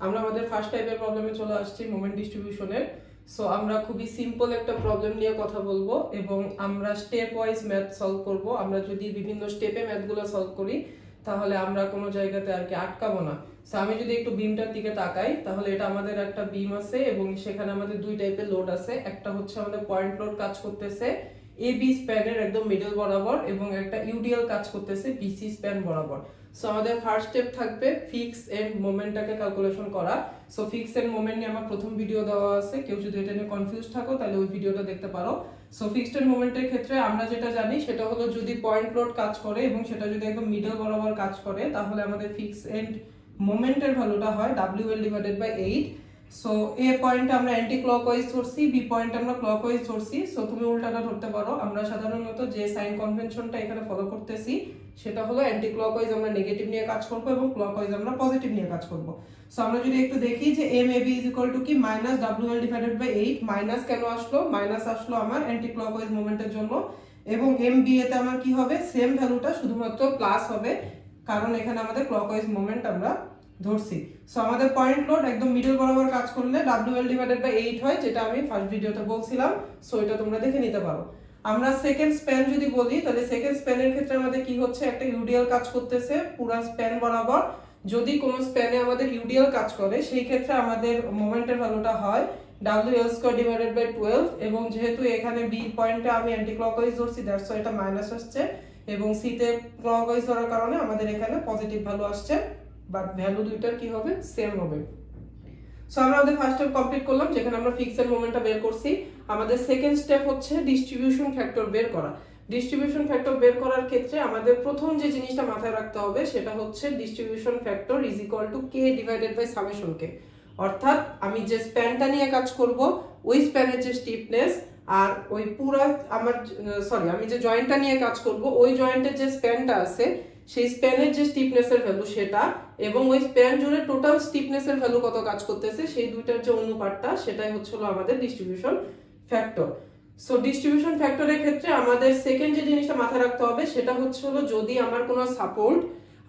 আমরা আমাদের ফার্স্ট টাইপের প্রবলেমে চলে আসছি মোমেন্ট ডিস্ট্রিবিউশনের। সো আমরা খুবই সিম্পল একটা প্রবলেম নিয়ে কথা বলবো এবং আমরা স্টেপ ওয়াইজ ম্যাথ সলভ করব। আমরা যদি বিভিন্ন স্টেপে ম্যাথগুলো সলভ করি তাহলে আমরা কোনো জায়গাতে আর কি আটকাবো না। সো আমি যদি একটু বিমটার দিকে তাকাই তাহলে এটা আমাদের একটা বিম আছে এবং সেখানে আমাদের দুই টাইপের লোড আছে। একটা হচ্ছে আমাদের পয়েন্ট লোড কাজ করতেছে এ বি স্প্যানের একদম মিডল বরাবর এবং একটা ইউডিএল কাজ করতেছে বিসি স্প্যান বরাবর। সো আমাদের ফার্স্ট স্টেপ থাকবে ফিক্স এন্ড মোমেন্টটাকে ক্যালকুলেশন করা। সো ফিক্স এন্ড মোমেন্ট নিয়ে আমার প্রথম ভিডিও দেওয়া আছে, কেউ যদি এটা নিয়ে কনফিউজ থাকো তাহলে ওই ভিডিওটা দেখতে পারো। সো ফিক্সড এন্ড মোমেন্টের ক্ষেত্রে আমরা যেটা জানি সেটা হলো যদি পয়েন্ট লোড কাজ করে এবং সেটা যদি একদম মিডল বরাবর কাজ করে তাহলে আমাদের ফিক্স এন্ড মোমেন্টের ভ্যালুটা হয় WL ডিভাইডেড বাই 8। সো এ পয়েন্টটা আমরা অ্যান্টি ক্লকওয়াইজ ধরছি, বি পয়েন্ট আমরা ক্লকওয়াইজ ধরছি। সো তুমি উল্টাটা ধরতে পারো। আমরা সাধারণত যে সাইন কনভেনশনটা এখানে ফলো করতেছি সেটা হলো অ্যান্টি ক্লকওয়াইজ আমরা নেগেটিভ নিয়ে কাজ করব এবং ক্লকওয়াইজ আমরা পজিটিভ নিয়ে কাজ করব। সো আমরা যদি একটু দেখি যে M A B is equal to কি minus WL divided by 8। Minus কেন আসলো? মাইনাস আসলো আমার অ্যান্টি ক্লকওয়াইজ মোমেন্টের জন্য। এবং এম বি এতে আমার কি হবে? সেম ভ্যালুটা শুধুমাত্র প্লাস হবে, কারণ এখানে আমাদের ক্লকওয়াইজ মোমেন্ট আমরা ধরছি। সো আমাদের পয়েন্ট লোড একদম মিডল বরাবর কাজ করলে WL ডিভাইডেড বাই 8 হয়, যেটা আমি ফার্স্ট ভিডিওতে বলছিলাম। সো এটা তোমরা দেখে নিতে পারো। আমরা সেকেন্ড স্প্যান যদি বলি তাহলে সেকেন্ড স্প্যানের ক্ষেত্রে আমাদের কি হচ্ছে, একটা ইউডিএল কাজ করতেছে পুরো স্প্যান বরাবর। যদি কোনো স্প্যানে আমাদের ইউডিএল কাজ করে সেই ক্ষেত্রে আমাদের মোমেন্টের ভ্যালুটা হয় WL স্কয়ার ডিভাইডেড বাই 12। এবং যেহেতু এখানে বি পয়েন্টে আমি অ্যান্টি ক্লকওয়াইজ ধরছি দ্যাটস ওয়াই এটা মাইনাস আসছে, এবং সি তে ক্লকওয়াইজ ধরার কারণে আমাদের এখানে পজিটিভ ভ্যালু আসছে, বাট ভ্যালু দুইটার কি হবে? সেম হবে। সো আমরা আমাদের ফার্স্ট স্টেপ কমপ্লিট করলাম যেখানে আমরা ফিক্সড মোমেন্টটা বের করছি। আমাদের সেকেন্ড স্টেপ হচ্ছে ডিস্ট্রিবিউশন ফ্যাক্টর বের করা। ডিস্ট্রিবিউশন ফ্যাক্টর বের করার ক্ষেত্রে আমাদের প্রথম যে জিনিসটা মাথায় রাখতে হবে সেটা হচ্ছে distribution factor is equal to K divided by summation K. অর্থাৎ আমি যে স্প্যানটা নিয়ে কাজ করব ওই স্প্যানের যে স্টিফনেস আর ওই পুরা আমি যে জয়েন্টটা নিয়ে কাজ করব ওই জয়েন্টের যে স্প্যানটা আছে সেই স্প্যানের যে স্টিফনেসের ভ্যালু সেটা, এবং ওই স্প্যান জুড়ে টোটাল স্টিফনেসের ভ্যালু কত কাজ করতেছে সেই দুইটার যে অনুপাতটা সেটাই হচ্ছে আমাদের ডিস্ট্রিবিউশন ফ্যাক্টর। সো ডিস্ট্রিবিউশন ফ্যাক্টরের ক্ষেত্রে আমাদের সেকেন্ড যে জিনিসটা মাথায় রাখতে হবে সেটা হচ্ছে যদি আমার কোনো সাপোর্ট,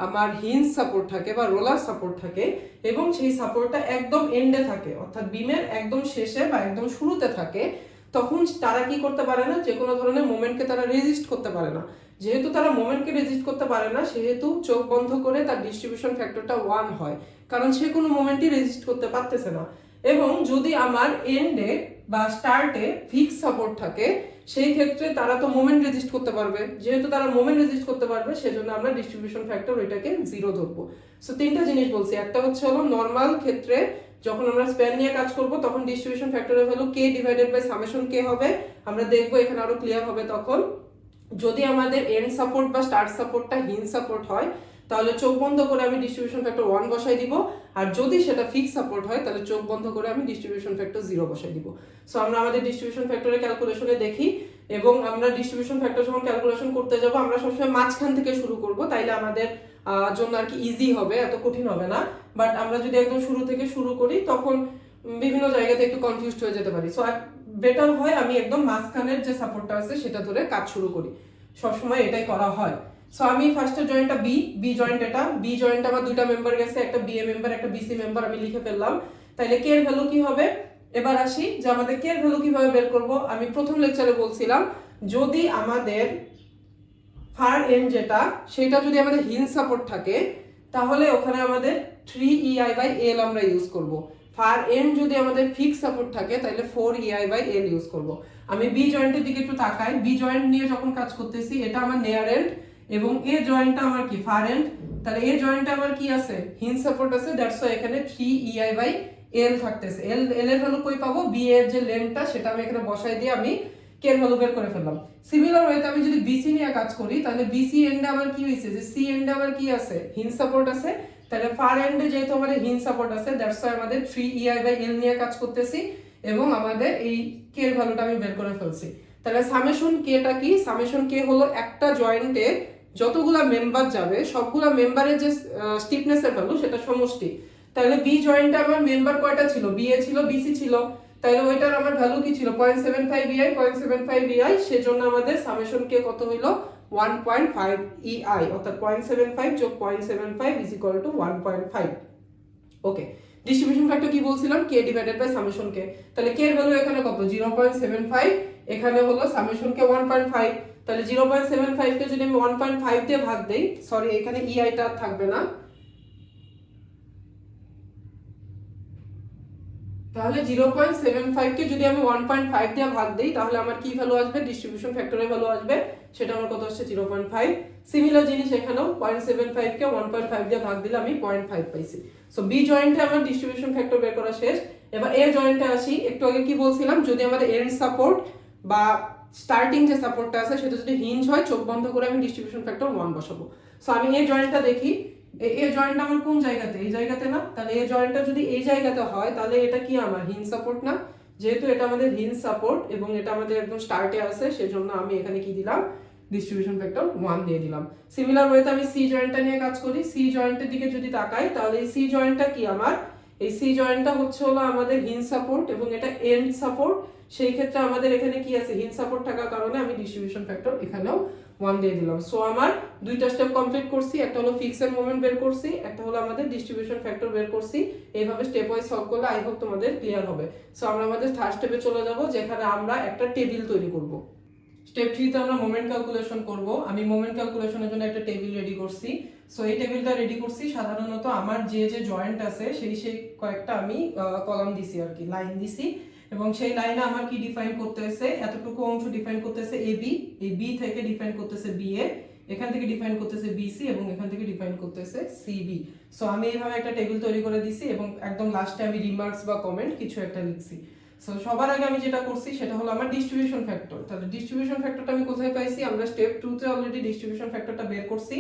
আমার হিঞ্জ সাপোর্ট থাকে বা রোলার সাপোর্ট থাকে এবং সেই সাপোর্টটা একদম এন্ডে থাকে, অর্থাৎ বিমের একদম শেষে বা একদম শুরুতে থাকে, তখন তারা কি করতে পারে না, যে কোনো ধরনের মোমেন্টকে তারা রেজিস্ট করতে পারে না। যেহেতু তারা মোমেন্টকে রেজিস্ট করতে পারে না সেহেতু চোখ বন্ধ করে তার ডিস্ট্রিবিউশন ফ্যাক্টরটা 1 হয়, কারণ সে কোনো মোমেন্টই রেজিস্ট করতে পারতেছে না। এবং যদি আমার এন্ডে বা স্টার্টে ফিক্স সাপোর্ট থাকে সেই ক্ষেত্রে তারা তো মোমেন্ট রেজিস্ট করতে পারবে, যেহেতু তারা মোমেন্ট রেজিস্ট করতে পারবে সেজন্য আমরা ডিস্ট্রিবিউশন ফ্যাক্টর ওইটাকে 0 ধরবো। সো তিনটা জিনিস বলছি, একটা হচ্ছে নর্মাল ক্ষেত্রে যখন আমরা স্প্যান নিয়ে কাজ করব তখন ডিস্ট্রিবিউশন ফ্যাক্টরের value K divided by summation K হবে। আমরা দেখবো এখানে আরো ক্লিয়ার হবে তখন। যদি আমাদের এন্ড সাপোর্ট বা স্টার্ট সাপোর্টটা হিঞ্জ সাপোর্ট হয় তাহলে চোখ বন্ধ করে আমি ডিস্ট্রিবিউশন ফ্যাক্টর 1 বসাই দিব, আর যদি সেটা ফিক্স সাপোর্ট হয় তাহলে চোখ বন্ধ করে আমি ডিস্ট্রিবিউশন ফ্যাক্টর 0 বসাই দিব। সো আমরা আমাদের ডিস্ট্রিবিউশন ফ্যাক্টরের ক্যালকুলেশনে দেখি, এবং আমরা ডিস্ট্রিবিউশন ফ্যাক্টর যখন ক্যালকুলেশন করতে যাব আমরা সবসময় মাঝখান থেকে শুরু করব, তাইলে আমাদের জন্য আর কি ইজি হবে, এত কঠিন হবে না। বাট আমরা যদি একদম শুরু থেকে শুরু করি তখন বিভিন্ন জায়গাতে একটু কনফিউজড হয়ে যেতে পারি। সো বেটার হয় আমি একদম মাঝখানের যে সাপোর্টটা আছে সেটা ধরে কাজ শুরু করি, সবসময় এটাই করা হয়। সো আমি ফার্স্টের জয়েন্টটা বি জয়েন্ট, এটা বি জয়েন্ট আমার দুইটা মেম্বার গেছে, একটা বি এ মেম্বার একটা বিসি মেম্বার, আমি লিখে ফেললাম। তাইলে কে এর ভ্যালু কি হবে? এবার আসি যে আমাদের কে এর ভ্যালু কিভাবে বের করব। আমি প্রথম লেকচারে বলছিলাম যদি আমাদের ফার এন্ড যেটা সেটা যদি আমাদের হিঞ্জ সাপোর্ট থাকে তাহলে ওখানে আমাদের 3EI/L আমরা ইউজ করব। ফার এন্ড যদি আমাদের ফিক্স সাপোর্ট থাকে তাহলে 4EI/L ইউজ করব। আমি বি জয়েন্টের দিকে একটু তাকাই, বি জয়েন্ট নিয়ে যখন কাজ করতেছি এটা আমার নেয়ার এন্ড এবং এ জয়েন্টটা আমার কি ফার এন্ড, তাহলে এ জয়েন্টটা আমার কি আছে? হিঞ্জ সাপোর্ট আছে, দ্যাটস ওয়াই এখানে 3EI/L থাকতেছে। এল এর ভ্যালু কই পাবো? বি এর যে লেন্থটা সেটা আমি এখানে বসাই দিয়ে আমি কে এর ভ্যালু বের করে ফেললাম। সিমিলার ওয়েতে আমি যদি বিসি নিয়ে কাজ করি তাহলে বিসি এন্ডে আমার কি হইছে যে সি এন্ডে আমার কি আছে? হিঞ্জ সাপোর্ট আছে, তাহলে ফার এন্ডে যেহেতু আমাদের হিঞ্জ সাপোর্ট আছে দ্যাটস ওয়াই আমাদের 3EI/L নিয়ে কাজ করতেছি এবং আমাদের এই কে এর ভ্যালুটা আমি বের করে ফেলছি। তাহলে সামেশন কেটা কি? সামেশন কে হলো একটা জয়েন্টে যতগুলা মেম্বার যাবে সবগুলা মেম্বারের যে স্টিফনেসের ভ্যালু সেটা সমষ্টি। তাহলে বি জয়েন্টে আমার মেম্বার কয়টা ছিল? বি এ ছিল, বিসি ছিল, তাহলে ওইটার আমার ভ্যালু কি ছিল? 0.75 EI, সেজন্য আমাদের সামেশন কে কত হইল? 1.5 EI, অর্থাৎ 0.75 যোগ 0.75 is equal two 1.5। Okay, distribution factor কি বলছিলাম, কে ডিভাইডেড বাই সামেশন কে। তাহলে কে এর ভ্যালু এখানে কত 0.75, এখানে হলো সামেশন কে 1.5। তাহলে 0.75 কে যদি আমি 1.5 দিয়ে ভাগ দেই, সরি এখানে EI টা থাকবে না, তাহলে 0.75 কে যদি আমি 1.5 দিয়ে ভাগ দেই তাহলে আমার কি ভ্যালু আসবে, ডিস্ট্রিবিউশন ফ্যাক্টরের ভ্যালু আসবে, সেটা আমার কত আসছে 0.5। সিমিলার জিনিস এখানেও 0.75 কে 1.5 দিয়ে ভাগ দিলে আমি 0.5 পাইছি। সো বি জয়েন্টে আমার ডিস্ট্রিবিউশন ফ্যাক্টর বের করা শেষ। এবার এ জয়েন্টে আসি। একটু আগে কি বলছিলাম, যদি আমাদের এন্ড সাপোর্ট বা স্টার্টিং যে সাপোর্টটা আছে সেটা যদি হিঞ্জ হয়, চোখ বন্ধ করে আমি ডিস্ট্রিবিউশন ফ্যাক্টর 1 বসাবো। সো আমি এই জয়েন্টটা দেখি, এই জয়েন্টটা আমার কোন জায়গাতে, এই জায়গাতে না, তাহলে এই জয়েন্টটা যদি এই জায়গাতে হয় তাহলে এটা কি আমার হিঞ্জ সাপোর্ট না, যেহেতু এটা আমাদের হিঞ্জ সাপোর্ট এবং এটা আমাদের একদম স্টার্টে আছে, সেজন্য আমি এখানে কি দিলাম, ডিস্ট্রিবিউশন ফ্যাক্টর 1 দিয়ে দিলাম। সিমিলার ওয়েতে আমি সি জয়েন্টটা নিয়ে কাজ করি। সি জয়েন্টের দিকে যদি তাকাই তাহলে এই সি জয়েন্টটা কি আমার, এই সি জয়েন্টটা হচ্ছে হলো আমাদের হিঞ্জ সাপোর্ট এবং এটা এন্ড সাপোর্ট। সেই ক্ষেত্রে আমাদের এখানে কি আছে, হিঞ্জ সাপোর্ট থাকার কারণে আমি ডিস্ট্রিবিউশন ফ্যাক্টর এখানেও 1 দিয়ে দিলাম। সো আমার দুইটা স্টেপ কমপ্লিট করছি, একটা হলো ফিক্সড মোমেন্ট বের করছি, একটা হলো আমাদের ডিস্ট্রিবিউশন ফ্যাক্টর বের করছি। এইভাবে স্টেপ ওয়াইজ সলভ করলে আই হোপ তোমাদের ক্লিয়ার হবে। সো আমরা আমাদের থার্ড স্টেপে চলে যাব, যেখানে আমরা একটা টেবিল তৈরি করব। স্টেপ 3 তে আমরা মোমেন্ট ক্যালকুলেশন করব। আমি মোমেন্ট ক্যালকুলেশনের জন্য একটা টেবিল রেডি করছি। সো এই টেবিলটা রেডি করছি সাধারণত আমার যে যে জয়েন্ট আছে সেই কয়েকটা আমি কলাম দিছি আর কি, লাইন দিছি, এবং সেই লাইনে আমার কি ডিফাইন করতেছে, এতটুকু অংশ ডিফাইন করতেছে এবি, এই বি থেকে ডিফাইন করতেছে বিএ, এখান থেকে ডিফাইন করতেছে বিসি এবং এখান থেকে ডিফাইন করতেছে সিবি। সো আমি এইভাবে একটা টেবিল তৈরি করে দিছি এবং একদম লাস্টে আমি রিমার্কস বা কমেন্ট কিছু একটা লিখছি। সো সবার আগে আমি যেটা করছি সেটা হলো আমার ডিস্ট্রিবিউশন ফ্যাক্টর। তাহলে ডিস্ট্রিবিউশন ফ্যাক্টরটা আমি কোথায় পাইছি, আমরা স্টেপ 2 তে অলরেডি ডিস্ট্রিবিউশন ফ্যাক্টরটা বের করছি।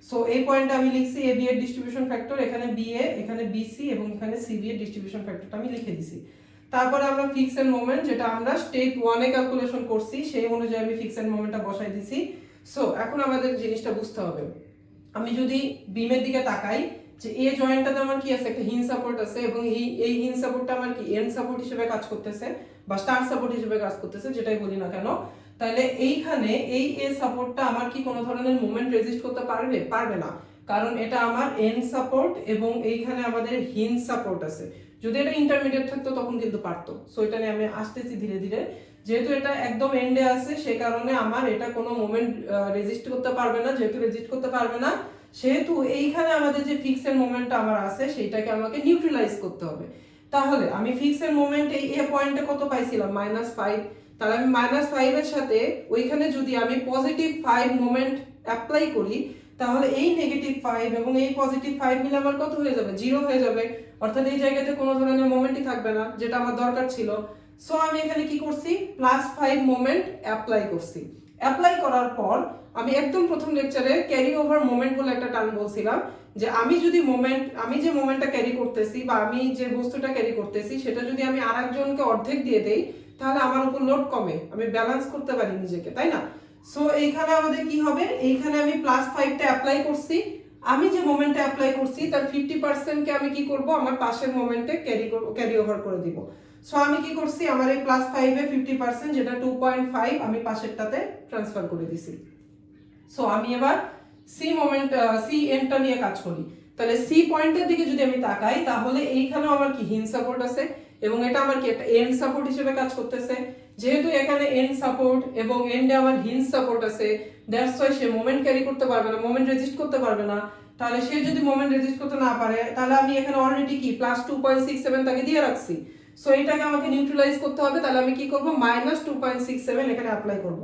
সো এই পয়েন্টে আমি লিখছি এবি এর ডিস্ট্রিবিউশন ফ্যাক্টর, এখানে বিএ, এখানে বিসি এবং এখানে সিবি এর ডিস্ট্রিবিউশন ফ্যাক্টরটা আমি লিখে দিছি। তারপরে আমরা ফিক্সড মোমেন্ট, যেটা আমরা স্টেপ 1 এ ক্যালকুলেশন করছি, সেই অনুযায়ী আমি ফিক্সড মোমেন্টটা বসাই দিছি। সো এখন আমাদের জিনিসটা বুঝতে হবে, আমি যদি বিমের দিকে তাকাই যে এই জয়েন্টটাতে আমার কি আছে, একটা হিঞ্জ সাপোর্ট আছে এবং এই হিঞ্জ সাপোর্টটা আমার কি এন্ড সাপোর্ট হিসেবে কাজ করতেছে বা স্টার সাপোর্ট হিসেবে কাজ করতেছে, যেটাই বলি না কেন। তাহলে এইখানে এই সাপোর্টটা আমার কি কোনো ধরনের মোমেন্ট রেজিস্ট করতে পারবে, পারবে না, কারণ এটা আমার এন্ড সাপোর্ট এবং এইখানে আমাদের হিঞ্জ সাপোর্ট আছে। যদি এটা ইন্টারমিডিয়েট থাকতো তখন কিন্তু পারতো। সো এটা নিয়ে আমি আসতেছি ধীরে ধীরে। যেহেতু এটা একদম এন্ডে আছে সেই কারণে আমার এটা কোনো মোমেন্ট রেজিস্ট করতে পারবে না। যেহেতু রেজিস্ট করতে পারবে না, সেহেতু এইখানে আমাদের যে ফিক্সড মোমেন্টটা আমার আছে সেটাকে আমাকে নিউট্রালাইজ করতে হবে। তাহলে আমি ফিক্সড মোমেন্ট এই এ পয়েন্টে কত পাইছিলাম, -5। তাহলে আমি -5 এর সাথে ওইখানে যদি আমি +5 মোমেন্ট অ্যাপ্লাই করি তাহলে এই -5 এবং এই +5 মিলে আমার কত হয়ে যাবে, 0 হয়ে যাবে। অর্থাৎ এই জায়গাতে কোনো ধরনের মোমেন্টই থাকবে না, যেটা আমার দরকার ছিল। সো আমি এখানে কি করছি, +5 মোমেন্ট অ্যাপ্লাই করছি। অ্যাপ্লাই করার পর আমি একদম প্রথম লেকচারে ক্যারি ওভার মোমেন্ট বলে একটা টার্ম বলছিলাম, যে আমি যে মোমেন্টটা ক্যারি করতেছি বা আমি যে বস্তুটা ক্যারি করতেছি সেটা যদি আমি আরেকজনকে অর্ধেক দিয়ে দেই তাহলে আমার উপর লোড কমে, আমি ব্যালেন্স করতে পারি নিজেকে, তাই না? সো এইখানে আমাদের কি হবে, এইখানে আমি +5টা অ্যাপ্লাই করছি, আমি যে মোমেন্টে অ্যাপ্লাই করছি তার 50% কে আমি কি করব, আমার পাশের মোমেন্টে ক্যারি ওভার করে দিব। সো আমি কি করছি, আমার এই +5 এ 50% যেটা 2.5 আমি পাশেরটাতে ট্রান্সফার করে দিছি। সো আমি এবার সি এন্ডটা নিয়ে কাজ করি। তাহলে সি পয়েন্টের দিকে যদি আমি তাকাই তাহলে এইখানেও আমার কি হিঞ্জ সাপোর্ট আছে এবং এটা আমার কি একটা এন্ড সাপোর্ট হিসেবে কাজ করতেছে। যেহেতু এখানে এন্ড সাপোর্ট এবং এন্ডে আমার হিঞ্জ সাপোর্ট আছে, that's why say moment carry করতে পারবে না, মোমেন্ট রেজিস্ট করতে পারবে না। তাহলে সে যদি মোমেন্ট রেজিস্ট করতে না পারে তাহলে আমি এখানে অলরেডি কি +2.67 তাকে দিয়ে রাখছি। সো এটাকে আমাকে নিউট্রালাইজ করতে হবে। তাহলে আমি কি করব, -2.67 এখানে অ্যাপ্লাই করব।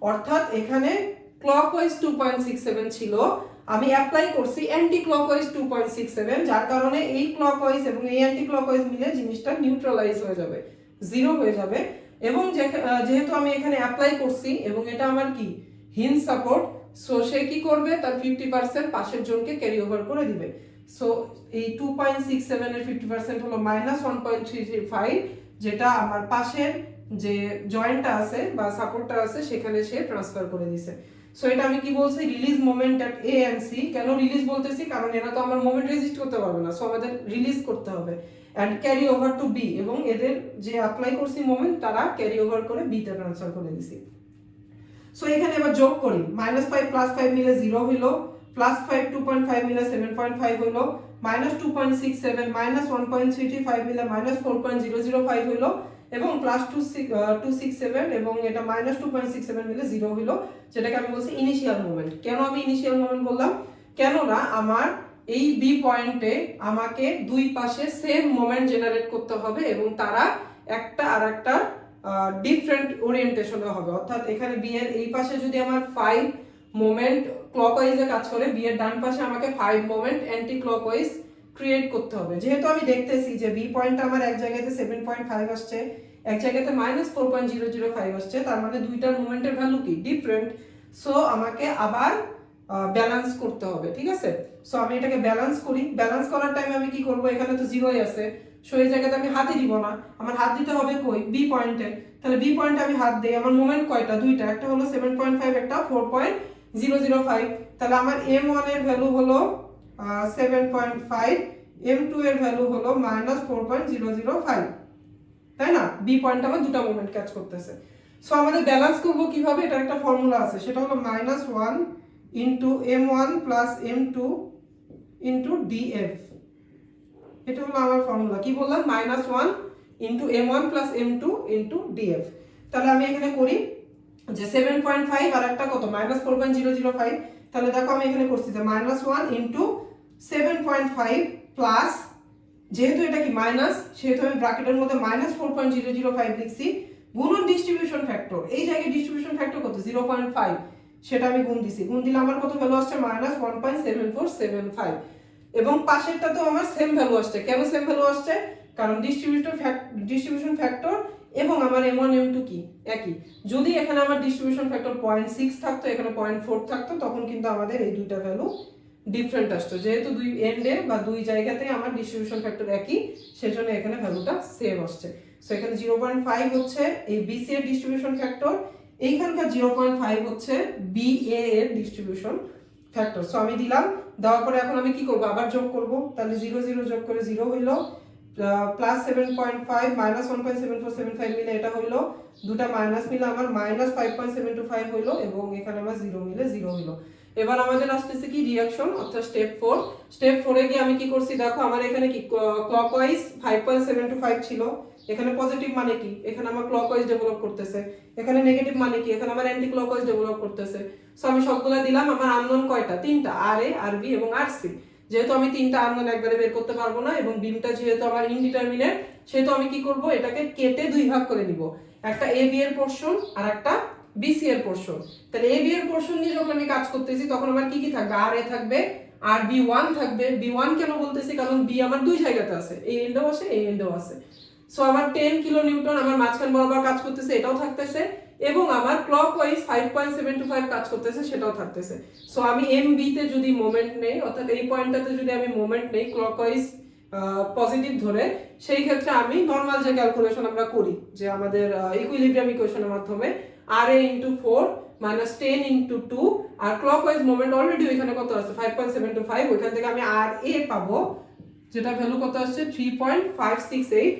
অর্থাৎ এখানে ক্লকওয়াইজ 2.67 ছিল, আমি অ্যাপ্লাই করছি অ্যান্টি ক্লকওয়াইজ 2.67, যার কারণে এই ক্লকওয়াইজ এবং এই অ্যান্টি ক্লকওয়াইজ মিলে জিনিসটা নিউট্রালাইজ হয়ে যাবে, 0 হয়ে যাবে। এবং যেহেতু আমি এখানে অ্যাপ্লাই করছি এবং এটা আমার কি হিঞ্জ সাপোর্ট, সো সে কি করবে, তার 50% পাশের জনকে ক্যারি ওভার করে দিবে। সো এই 2.67 এর 50% হলো -1.335, যেটা আমার পাশের যে জয়েন্টটা আছে বা সাপোর্টটা আছে সেখানে সে ট্রান্সফার করে দিছে। সো এটা আমি কি বলছি, release moment at A and C. কেন রিলিজ বলতেছি, কারণ এরা তো আমার মোমেন্ট রেজিস্ট করতে পারবে না, সো আমাদের রিলিজ করতে হবে। And carry over to B, এবং এদের যে অ্যাপ্লাই করছি মোমেন্ট তারা ক্যারি ওভার করে বি তে ট্রান্সফার করে দিছি। সো এখানে এবার যোগ করি, -5 + 5 মিলে 0 হইলো, +5 2.5 মিলে 7.5 হইলো, -2.67 -1.335 মিলে -4.005 হইলো এবং +267 এবং এটা -2.67 মিলে 0 হইলো, যেটাকে আমি বলছি ইনিশিয়াল মোমেন্ট। কেন আমি ইনিশিয়াল মোমেন্ট বললাম? কেননা আমার এই বি পয়েন্টে আমাকে দুই পাশে সেম মোমেন্ট জেনারেট করতে হবে এবং তারা একটা আর একটা ডিফারেন্ট ওরিয়েন্টেশনে হবে। অর্থাৎ এখানে বি এর এই পাশে যদি আমার 5 মোমেন্ট ক্লকওয়াইজে কাজ করে, বি এর ডান পাশে আমাকে 5 মোমেন্ট অ্যান্টি ক্লকওয়াইজ ক্রিয়েট করতে হবে। যেহেতু আমি দেখতেছি যে বি পয়েন্টটা আমার এক জায়গাতে 7.5 আসছে, এক জায়গাতে -4.005 আসছে, তার মানে দুইটার মোমেন্টের ভ্যালু কি ডিফারেন্ট। সো আমাকে আবার ব্যালেন্স করতে হবে, ঠিক আছে? সো আমি এটাকে ব্যালেন্স করি। ব্যালেন্স করার টাইমে আমি কি করব, এখানে তো জিরোই আছে, সো এই জায়গাতে আমি হাতই দিব না, আমার হাত দিতে হবে কই, বি পয়েন্টে। তাহলে বি পয়েন্টে আমি হাত দেই, আমার মোমেন্ট কয়টা, দুইটা, একটা হলো 7.5, একটা 4.005। তাহলে আমার m1 এর ভ্যালু হলো 7.5, m2 এর ভ্যালু হলো -4.005, তাই না? বি পয়েন্টে আমার দুটো মোমেন্ট কাজ করতেছে। সো আমাদের ব্যালেন্স করব কিভাবে, এটা একটা ফর্মুলা আছে, সেটা হলো -1 into m1 plus m2 into df। এটা হলো আমার ফর্মুলা। কি বললাম? -1 into m1 plus m2 into df। তাহলে আমি এখানে করি যে 7.5 আর একটা কত, -4.005। তাহলে দেখো আমি এখানে করছি যে -1 ইনটু 7.5 প্লাস, যেহেতু এটা কি মাইনাস, সেহেতু আমি ব্র্যাকেটের মধ্যে -4.005 লিখছি, গুণন ডিস্ট্রিবিউশন ফ্যাক্টর। এই জায়গায় ডিস্ট্রিবিউশন ফ্যাক্টর কত, 0.5, সেটা আমি গুণ দিছি। গুণ দিলে আমার কত ভ্যালু আসছে, -1.7475। এবং পাশেরটাতেও আমার সেম ভ্যালু আসছে। কেন সেম ভ্যালু আসছে? কারণ ডিস্ট্রিবিউশন ফ্যাক্টর এবং আমার m1 m2 কি একই। যদি এখানে আমার ডিস্ট্রিবিউশন ফ্যাক্টর 0.6 থাকতো, এখানে 0.4 থাকতো, তখন কিন্তু আমাদের এই দুইটা ভ্যালু ডিফারেন্ট আসতো। যেহেতু দুই এন্ডে বা দুই জায়গাতে আমার ডিস্ট্রিবিউশন ফ্যাক্টর একই, সেজন্য এখানে ভ্যালুটা সেম আসছে। সো এখানে 0.5 হচ্ছে এই বিসি এর ডিস্ট্রিবিউশন ফ্যাক্টর, এইখানকার 0.5 হচ্ছে বিএ এর ডিস্ট্রিবিউশন ফ্যাক্টর। সো আমি দিলাম, দেওয়ার পরে এখন আমি কি করব, আবার যোগ করব। তাহলে 0 0 যোগ করে 0 হইলো, প্লাস 7.5 -1.7475 মিলে এটা হইলো, দুটা মাইনাস মিলে আমার -5.725 হইলো এবং এখানে আমার 0 মিলে 0 হইলো। এবার আমাদের আসতেছে কি রিঅ্যাকশন, অর্থাৎ স্টেপ 4। স্টেপ 4 এ গিয়ে আমি কি করছি, দেখো আমার এখানে কি ক্লকওয়াইজ 5.725 ছিল, এখানে পজিটিভ মানে কি, এখানে আমার ক্লকওয়াইজ ডেভেলপ করতেছে, এখানে নেগেটিভ মানে কি, এখানে আমার অ্যান্টি ক্লকওয়াইজ ডেভেলপ করতেছে। সো আমি সবগুলা দিলাম। আমার আননোন কয়টা, তিনটা, আর এ, আর বি এবং আর সি। যেহেতু আমি তিনটা আননোন একবারে বের করতে পারবো না এবং বিমটা যেহেতু আমার ইনডিটারমিনেট, সেহেতু আমি কি করব, এটাকে কেটে দুই ভাগ করে নিব, একটা এ বি এর পোরশন আর একটা বিসি এর পোরশন। তাহলে এ বি এর পোরশন নিয়ে যখন আমি কাজ করতেছি, তখন আমার কি কি থাকবে, আর এ থাকবে, আর বি ওয়ান থাকবে। বি ওয়ান কেন বলতেছি, কারণ বি আমার দুই জায়গাতে আছে, এই এন্ডেও আছে, এই এন্ডেও আছে। সো আমার 10 কিলো নিউটন আমার মাঝখান বরাবর কাজ করতেছে, এটাও থাকতেছে, এবং আমার ক্লকওয়াইজ 5.725 কাজ করতেছে, সেটাও থাকতেছে। সো আমি এম বি তে যদি মোমেন্ট নেই, অর্থাৎ এই পয়েন্টটাতে যদি আমি মোমেন্ট নেই ক্লকওয়াইজ পজিটিভ ধরে, সেই ক্ষেত্রে আমি নরমাল যে ক্যালকুলেশন আমরা করি, যে আমাদের ইকুইলিব্রিয়াম ইকুয়েশনের মাধ্যমে আর এ ইনটু 4 মাইনাস 10 ইনটু 2, আর ক্লকওয়াইজ মোমেন্ট অলরেডি ওইখানে কত আছে, 5.725, ওইখান থেকে আমি আর এ পাবো, যেটা ভ্যালু কত আসছে 3.568,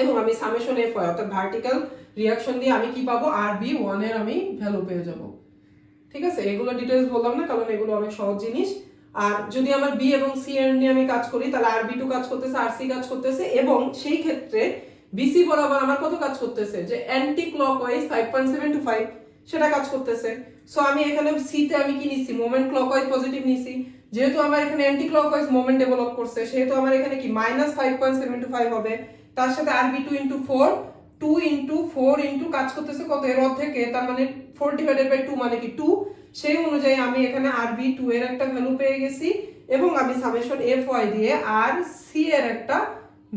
এবং আমি সামেশন এফ হয়, অর্থাৎ ভার্টিক্যাল রিঅ্যাকশন দিয়ে আমি কি পাবো, আর বি 1 এর আমি ভ্যালু পেয়ে যাব। ঠিক আছে, এগুলো ডিটেইলস বললাম না, কারণ এগুলো অনেক সহজ জিনিস। আর যদি আমার বি এবং সি এর নিয়ে আমি কাজ করি, তাহলে আর বি টু কাজ করতেছে, আর সি কাজ করতেছে, এবং সেই ক্ষেত্রে বিসি বরাবর আমার কত কাজ করতেছে, যে অ্যান্টি ক্লকওয়াইজ 5.725 সেটা কাজ করতেছে। সো আমি এখানে সি তে আমি কি নিছি, মোমেন্ট ক্লকওয়াইজ পজিটিভ নিছি। যেহেতু আমার এখানে অ্যান্টি ক্লকওয়াইজ মোমেন্ট ডেভেলপ করছে, সেহেতু আমার এখানে কি -5.725 হবে। তার সাথে আর বি 2 ইনটু 4, 2 ইনটু 4 ইনটু কাজ করতেছে কত, এর অর্ধেকে, তার মানে 4 ডিভাইডেড বাই 2 মানে কি 2। সেই অনুযায়ী আমি এখানে আর বি 2 এর একটা ভ্যালু পেয়ে গেছি, এবং আমি সামেশন এফ ওয়াই দিয়ে আর সি এর একটা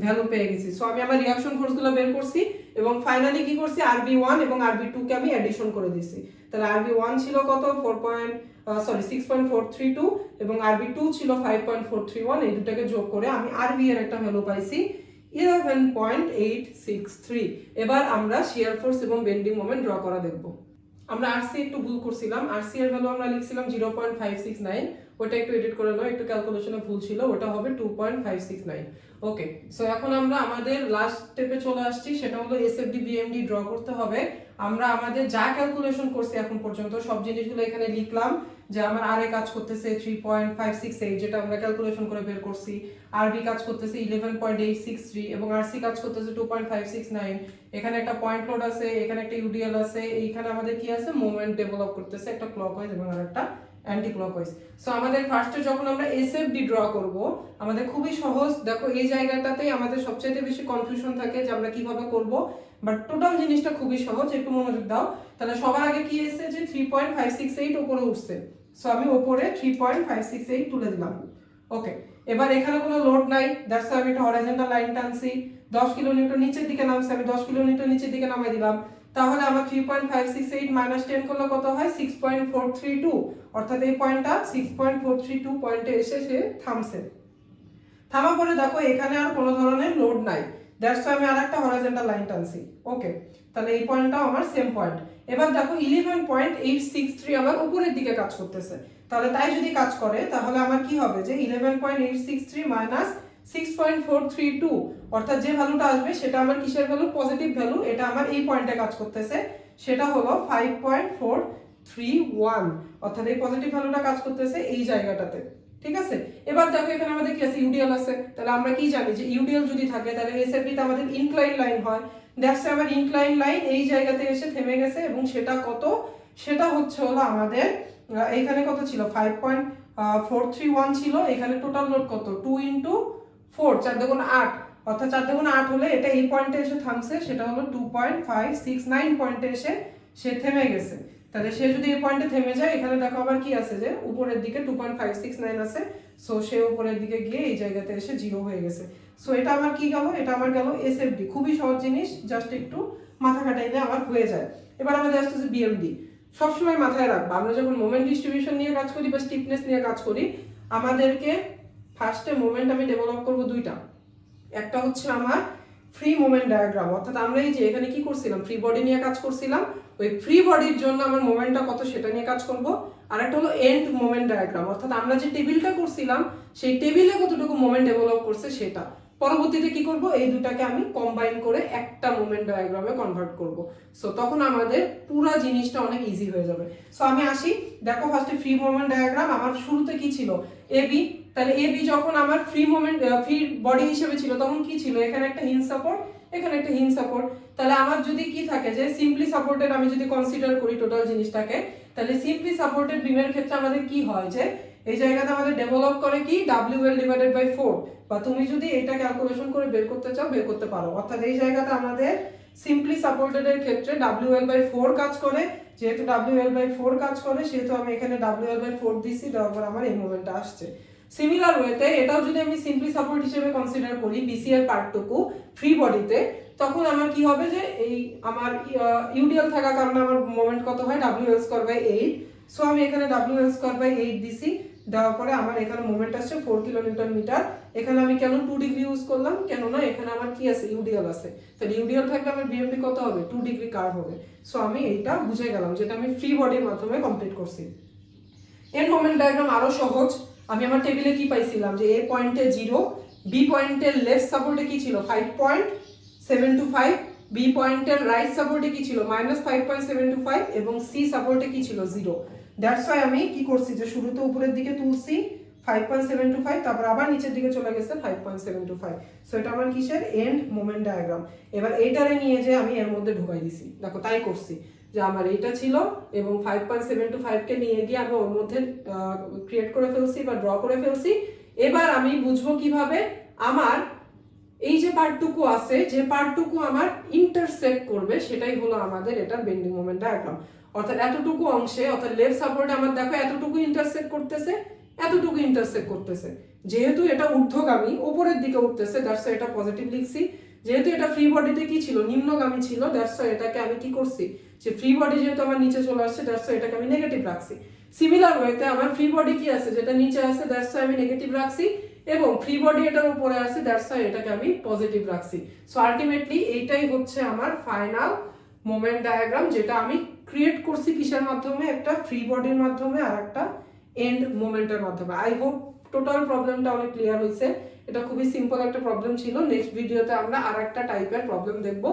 ভ্যালু পেয়ে গেছি। সো আমি আমার রিঅ্যাকশন ফোর্সগুলো বের করছি, এবং ফাইনালি কি করছি, আর বি 1 এবং আর বি 2 কে আমি অ্যাডিশন করে দিছি। তাহলে আর বি 1 ছিল কত, 6.432, এবং আর বি 2 ছিল 5.431। এই দুটাকে যোগ করে আমি আর বি এর একটা ভ্যালু পাইছি 11.863। এবার আমরা শিয়ার ফোর্স এবং বেন্ডিং মোমেন্ট ড্র করা দেখব। আমরা আরসি একটু ভুল করছিলাম, আরসি এর ভ্যালু আমরা লিখছিলাম 0.569, ওটা একটু এডিট করে নাও, একটু ক্যালকুলেশনে ভুল ছিল, ওটা হবে 2.569। ওকে, সো এখন আমরা আমাদের লাস্ট স্টেপে চলে আসছি, সেটা হলো এসএফডি বিএমডি ড্র করতে হবে। আমরা আমাদের যা ক্যালকুলেশন করছি এখন পর্যন্ত সব জিনিসগুলো এখানে লিখলাম, যে আমার আর এ কাজ করতেছে 3.568 যেটা আমরা ক্যালকুলেশন করে বের করছি, আর বি কাজ করতেছে 11.863 এবং আর সি কাজ করতেছে 2.569। এখানে একটা পয়েন্ট লোড আছে, এখানে একটা ইউডিএল আছে, এইখানে আমাদের কি আছে মোমেন্ট ডেভেলপ করতেছে একটা ক্লকওয়াইজ এবং আরেকটা অ্যান্টি ক্লকওয়াইজ। সো আমাদের ফার্স্টে যখন আমরা এসএফডি ড্র করব আমাদের খুবই সহজ। দেখো এই জায়গাটাতেই আমাদের সবচেয়ে বেশি কনফিউশন থাকে যে আমরা কিভাবে করব, বাট টোটাল জিনিসটা খুবই সহজ, একটু মনোযোগ দাও। তাহলে সবার আগে কি এসেছে যে 3.568 উপরে উঠছে, সো আমি উপরে 3.568 তুলে দিলাম। ওকে, এবার এখানে কোনো লোড নাই, দ্যাটস আমি একটা হরাইজন্টাল লাইন টানছি, 10 কিলোনিউটন নিচের দিকে নামছে, আমি 10 কিলোনিউটন নিচের দিকে নামাই দিলাম। তাহলে আমার 3.568 মাইনাস 10 করলে কত হয় 6.432, অর্থাৎ এই পয়েন্টটা 6.432 পয়েন্টে এসে সে থামছে। থামার পরে দেখো এখানে আর কোনো ধরনের লোড নাই, দ্যাটস আমি আরেকটা হরাইজন্টাল লাইন টানছি। ওকে, তাহলে এই পয়েন্টটাও আমার সেম পয়েন্ট। এবার দেখো 11.863 আমার উপরের দিকে কাজ করতেছে, তাহলে তাই যদি কাজ করে তাহলে আমার কি হবে যে 11.863 মাইনাস 6.432, অর্থাৎ যে ভ্যালুটা আসবে সেটা আমার কিসের ভ্যালু, পজিটিভ ভ্যালু। এটা আমার এই পয়েন্টে কাজ করতেছে, সেটা হলো 5.431, অর্থাৎ এই পজিটিভ ভ্যালুটা কাজ করতেছে এই জায়গাটাতে। ঠিক আছে, এবার দেখো এখানে আমাদের কি আছে, ইউডিএল আছে। তাহলে আমরা কি জানি যে ইউডিএল যদি থাকে তাহলে এসএফডি তে আমাদের ইনক্লাইন লাইন হয়, দ্যাটস আমার ইনক্লাইন লাইন এই জায়গাতে এসে থেমে গেছে এবং সেটা কত, সেটা হচ্ছে হলো আমাদের এইখানে কত ছিল 5.431 ছিল, এখানে টোটাল লোড কত 2 × 4, 4 × 8, অর্থাৎ 4 × 8 হলে এটা এই পয়েন্টে এসে থামছে, সেটা হলো 2.569 পয়েন্টে এসে সে থেমে গেছে। তাহলে সে যদি এই পয়েন্টে থেমে যায়, এখানে দেখো আবার কি আছে যে উপরের দিকে 2.569 আছে, সো সে উপরের দিকে গিয়ে এই জায়গাতে এসে 0 হয়ে গেছে। সো এটা আমার কি গেল, এটা আমার গেল এসএফডি। খুবই সহজ জিনিস, জাস্ট একটু মাথা খাটাইলে আমার হয়ে যায়। এবার আমাদের আসতেছে বিএমডি। সবসময় মাথায় রাখবা আমরা যখন মোমেন্ট ডিস্ট্রিবিউশন নিয়ে কাজ করি বা স্টিফনেস নিয়ে কাজ করি, আমাদেরকে ফার্স্টে মোমেন্ট আমি ডেভেলপ করব দুইটা। একটা হচ্ছে আমার ফ্রি মোমেন্ট ডায়াগ্রাম, অর্থাৎ আমরা এই যে এখানে কি করছিলাম, ফ্রি বডি নিয়ে কাজ করছিলাম, ওই ফ্রি বডির জন্য আমার মোমেন্টটা কত সেটা নিয়ে কাজ করব। আর একটা হলো এন্ড মোমেন্ট ডায়াগ্রাম, অর্থাৎ আমরা যে টেবিলটা করছিলাম সেই টেবিলে কতটুকু মোমেন্ট ডেভেলপ করছে সেটা। পরবর্তীতে কি করব, এই দুটাকে আমি কম্বাইন করে একটা মোমেন্ট ডায়াগ্রামে কনভার্ট করব। সো তখন আমাদের পুরো জিনিসটা অনেক ইজি হয়ে যাবে। সো আমি আসি, দেখো ফার্স্টে ফ্রি মোমেন্ট ডায়াগ্রাম আমার শুরুতে কি ছিল, এবি। তাহলে এবি যখন আমার ফ্রি মোমেন্ট ফ্রি বডি হিসেবে ছিল তখন কি ছিল, এখানে একটা হিঞ্জ সাপোর্ট, এখানে একটা হিঞ্জ সাপোর্ট। তাহলে আমার যদি কি থাকে যে সিম্পলি সাপোর্টেড আমি যদি কনসিডার করি টোটাল জিনিসটাকে, তাহলে সিম্পলি সাপোর্টেড বিমের ক্ষেত্রে আমাদের কি হয় যে এই জায়গাতে আমাদের ডেভেলপ করে কি WL/4, বা তুমি যদি এটা ক্যালকুলেশন করে বের করতে চাও বের করতে পারো। অর্থাৎ এই জায়গাতে আমাদের সিম্পলি সাপোর্টেড এর ক্ষেত্রে WL/4 কাজ করে, যেহেতু WL/4 কাজ করে সেহেতু আমি এখানে WL/4 দিছি, দেওয়ার পর আমার এই মোমেন্টটা আসছে। সিমিলার ওয়েতে এটাও যদি আমি সিম্পলি সাপোর্ট হিসেবে কনসিডার করি বিসি এর পার্টটুকু ফ্রি বডিতে, তখন আমার কি হবে যে এই আমার ইউডিএল থাকার কারণে আমার মোমেন্ট কত হয় WL²/8। সো আমি এখানে WL²/8 দিছি, দেওয়ার পরে আমার এখানে মোমেন্ট আসছে 4 কিলোনিউটন মিটার। এখানে আমি কেন 2 ডিগ্রি ইউজ করলাম, কেননা এখানে আমার কি আছে, ইউডিএল আছে। তাহলে ইউডিএল থাকলে আমার বিএমডি কত হবে, 2 ডিগ্রি কার্ভ হবে। সো আমি এইটা বুঝে গেলাম, যেটা আমি ফ্রি বডির মাধ্যমে কমপ্লিট করছি। এন্ড মোমেন্ট ডায়াগ্রাম আরো সহজ। আমি আমার টেবিলে কি পাইছিলাম যে এ পয়েন্টে 0, বি পয়েন্টের লেফট সাপোর্টে কি ছিল 5.725, বি পয়েন্টের রাইট সাপোর্টে কি ছিল -5.725 এবং সি সাপোর্টে কি ছিল 0। দ্যাটস ওয়াই আমি কি করছি যে শুরুতে উপরের দিকে তুলছি 5.725, তারপর আবার নিচের দিকে চলে গেছে 5.725। সো এটা আমার কিসের, এন্ড মোমেন্ট ডায়াগ্রাম। এবার এইটারে নিয়ে যে আমি এর মধ্যে ঢুকাই দিছি, দেখো তাই করছি যে আমার এইটা ছিল এবং 5.725 কে নিয়ে গিয়ে আমি ওর মধ্যে ক্রিয়েট করে ফেলছি বা ড্র করে ফেলছি। এবার আমি বুঝবো কিভাবে আমার এই যে পার্টটুকু আছে, যে পার্টটুকু আমার ইন্টারসেক্ট করবে সেটাই হলো আমাদের এটা বেন্ডিং মোমেন্ট ডায়াগ্রাম। অর্থাৎ এতটুকু অংশে, অর্থাৎ লেফট সাপোর্ট আমার দেখো এতটুকু ইন্টারসেক্ট করতেছে, এতটুকু ইন্টারসেক্ট করতেছে। যেহেতু এটা ঊর্ধ্বগামী উপরের দিকে উঠতেছে, দ্যাটস এটা পজিটিভ লিখছি। যেহেতু এটা ফ্রি বডিতে কি ছিল, নিম্নগামী ছিল, দ্যাটস এটাকে আমি কি করছি যে ফ্রি বডি যেহেতু আমার নিচে চলে আসছে, দ্যাটস এটাকে আমি নেগেটিভ রাখছি। সিমিলার ওয়েতে আমার ফ্রি বডি কি আছে, যেটা নিচে আছে, দ্যাটস আমি নেগেটিভ রাখছি, এবং ফ্রি বডি এটার উপরে আছে, দ্যাটস এটাকে আমি পজিটিভ রাখছি। সো আলটিমেটলি এইটাই হচ্ছে আমার ফাইনাল মোমেন্ট ডায়াগ্রাম, যেটা আমি ক্রিয়েট করছি কিসের মাধ্যমে, একটা ফ্রি বডির মাধ্যমে আর একটা এন্ড মোমেন্টের মাধ্যমে। আই হোপ টোটাল প্রবলেমটা অনেক ক্লিয়ার হয়েছে। এটা খুবই সিম্পল একটা প্রবলেম ছিল। নেক্সট ভিডিওতে আমরা আরেকটা টাইপের প্রবলেম দেখব,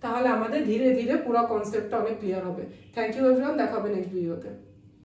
তাহলে আমাদের ধীরে ধীরে পুরো কনসেপ্টটা অনেক ক্লিয়ার হবে। থ্যাংক ইউ এভরিওয়ান, দেখা হবে নেক্সট ভিডিওতে।